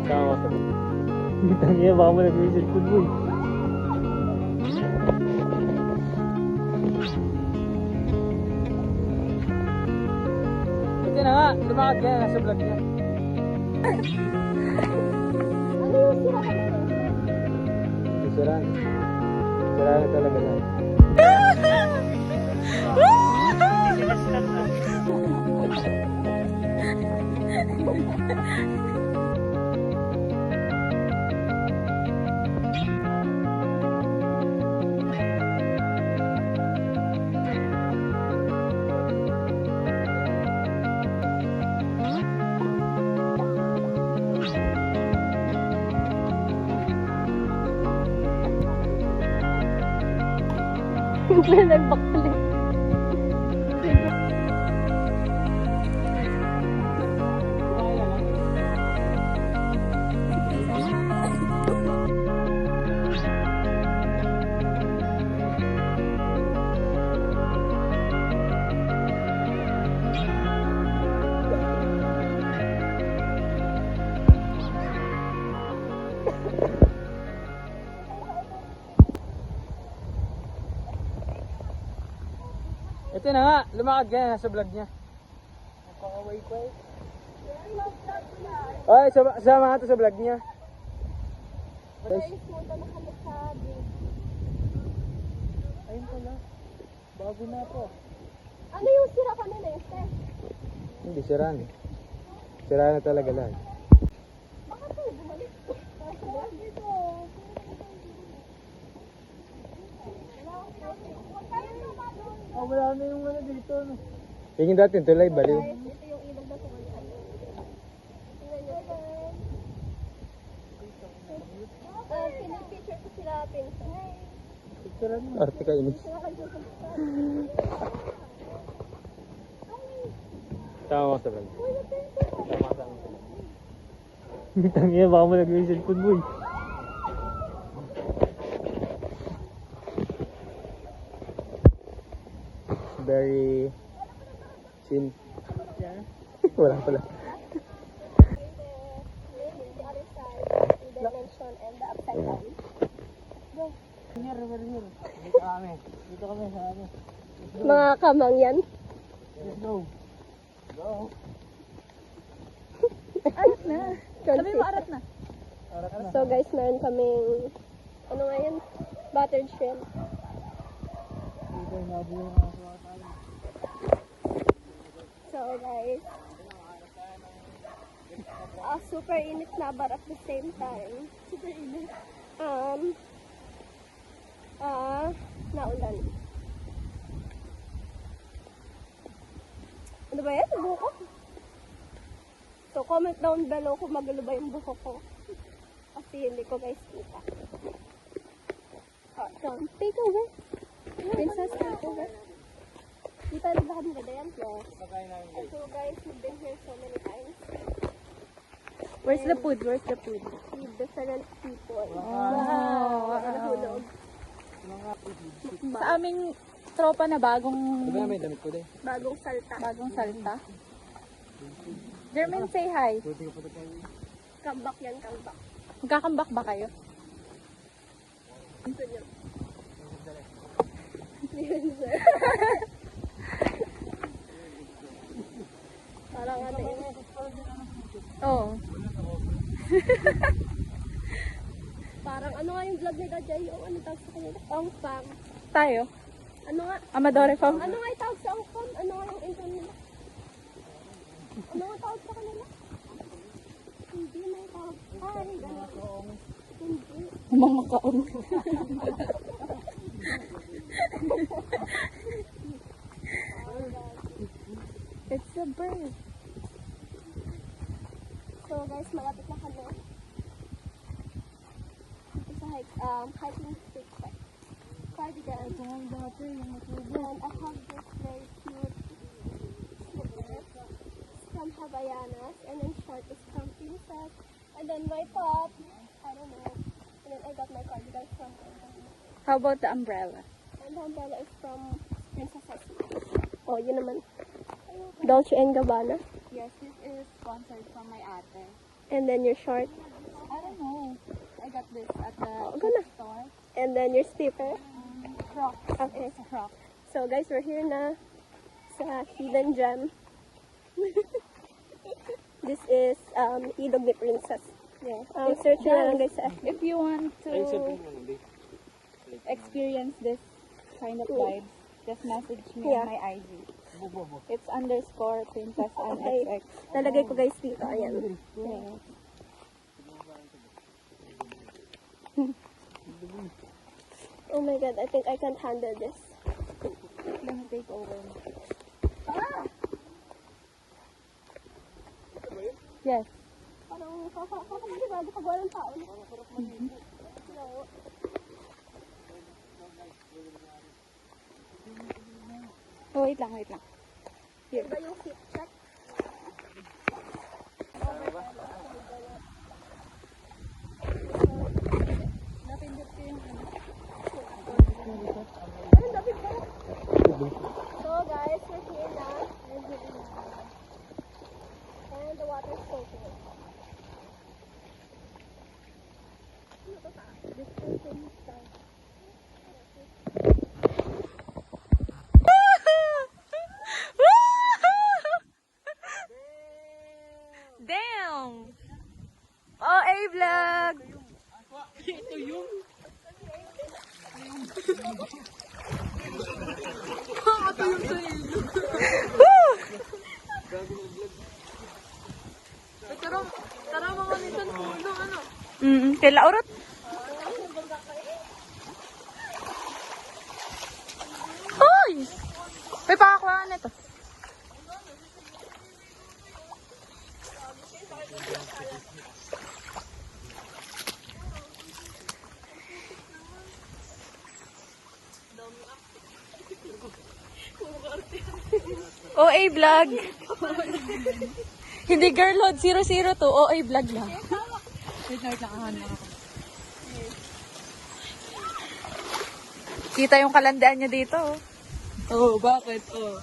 Tama ka. Tangina, baka mo nag-visit food boy. Ito na nga, lumakad ka na nasa vlog niya. Ano yung sira ka na? Siraan. Siraan na talaga na. Nagbakli. Ito na nga, lumakad ka na nasa vlog niya. Napakaway pa eh. Ay, sama ka to sa vlog niya. Guys, punta na kami sa beach. Ayun pala. Bago na po. Ano yung sira ka na yun, Steph? Hindi, siraan. Siraan na talaga lang. Bakit tayo bumalik? Dito. Oh, wala na yung ano dito. No? Tingin natin, tulay, baliw. Guys, ito yung ilog na sumunod. Tingnan nyo. Pinipicture ko sila pinsan. Picturean mo. Arte ka inis. Tama ka sa vlog. Tama ka sa vlog. Tangina, baka mo nag-visit food boy. Very sin. Wala pala. The other side, the dimension and the upside down. Go. Dito kami. Dito kami sa ano. Mga kamangyan. Let's go. Go. Arat na. Sabi mo, arat na. Arat na. So guys, meron kaming, ano nga yan? Buttered shrimp. Dito yung nabuo nga sa tayo. So guys, super init na but at the same time, super init. Naulan. Ano ba yan? Buhok ko? So comment down below kung magulo ba yung buhok ko. Kasi hindi ko guys kita. Take over. Princess, take over. Di tayo naglakad ng ganda yan? Yes. So guys, we've been here so many times. Where's the food? Where's the food? With different people. Wow. Nahulog. Sa aming tropa na bagong Diba may damit ko din? Bagong salta. salta. Jermaine, say hi. Buti ko pa tayo. Comeback yan, comeback. Magkakambak ba kayo? Ito nyo. Parang ano yun. Oo. Parang ano nga yung vlog ni Dajay, yung ano tawag sa kanila? Ong Fam. Tayo. Ano nga? Amadore Fam. Ano nga yung tawag sa Ong Fam? Ano nga yung intro nila? Ano nga tawag sa kanila? Hindi na yung tawag. Ay, gano'n. Hindi. Mga kaong. It's a bird. So guys, malapit na kami. Ito sa hiking stick. Cardigan. Ito nga dati yung matubo. And I have this very cute slipper from Havaianas. And then short is from Princess. And then my top, I don't know. And then I got my cardigan from How about the umbrella? And the umbrella is from Princess Esme. Oh, yun naman. Dolce & Gabbana. Yes, this is sponsored from my ate. And then your short. I don't know. I got this at the Gana. store. And then your slipper. Crocs. Okay. It's a croc. So guys, we're here na sa Hidden Gem. This is Ilog ni Princess. Yes. Search nyo na lang guys sa FB. If you want to experience this kind of vibes, just message me Yeah. on my IG. It's _ Princess Okay. NXX. Lalagay ko guys dito. Ayan. Yes. Oh my god, I think I can't handle this. Let me take over. Yes. Parang kakasigurado ka walang tao. Oh, wait lang, wait lang. Here ba yung hip check? Napindot ko yung So guys, we're here na. And the water's so cool. Damn! OA vlog! Kaya urot. Hoy! May pakakuha na ito. OA vlog. Hindi girlhood 002, OA vlog lang. Wait lang ako. Kita yung kalandaan niya dito. Oh, bakit? Oh.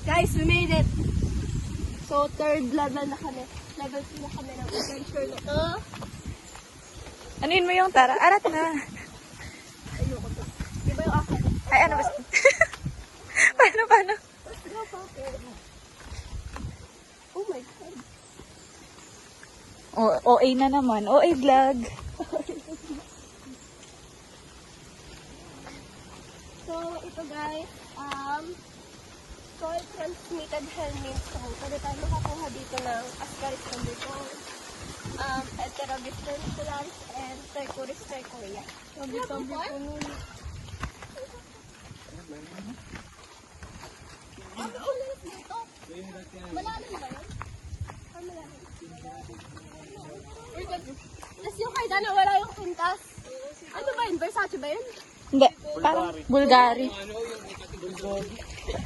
Guys, we made it! So, third level na kami. Level 2 na kami ng adventure na to. Anuin mo yung tara? Arat na. Ayoko to. Diba yung akin? Ay, ano ba? Paano? Oh my god. OA na naman. OA vlog. So, ito guys, soil transmitted helminth. So, pwede tayo makakuha dito ng Ascaris condition, Heterobistericulans, and Trichuris trichoria. Sabi-sabi ko nun. Ano ulit dito? Malalim ba yun? Ah, malalim. Tapos yung kay Dana, wala yung kwintas. Ano ba yun? Versace ba yun? Hindi. Parang Bulgari.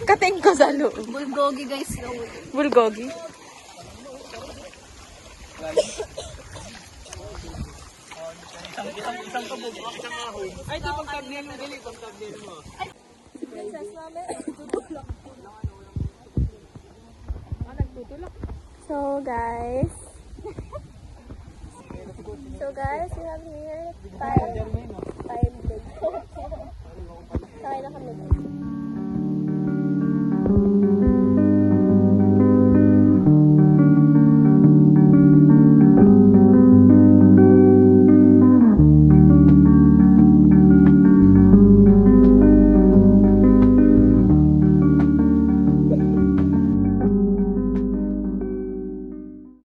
Kating ko sa loob. Bulgogi guys. Bulgogi. Isang kabog, isang ahon. Ay, ito pang tabnian mo, dali, pang tabnian mo. Princess namin, tutulak. So guys, we have here 5 days. Kaya na kami.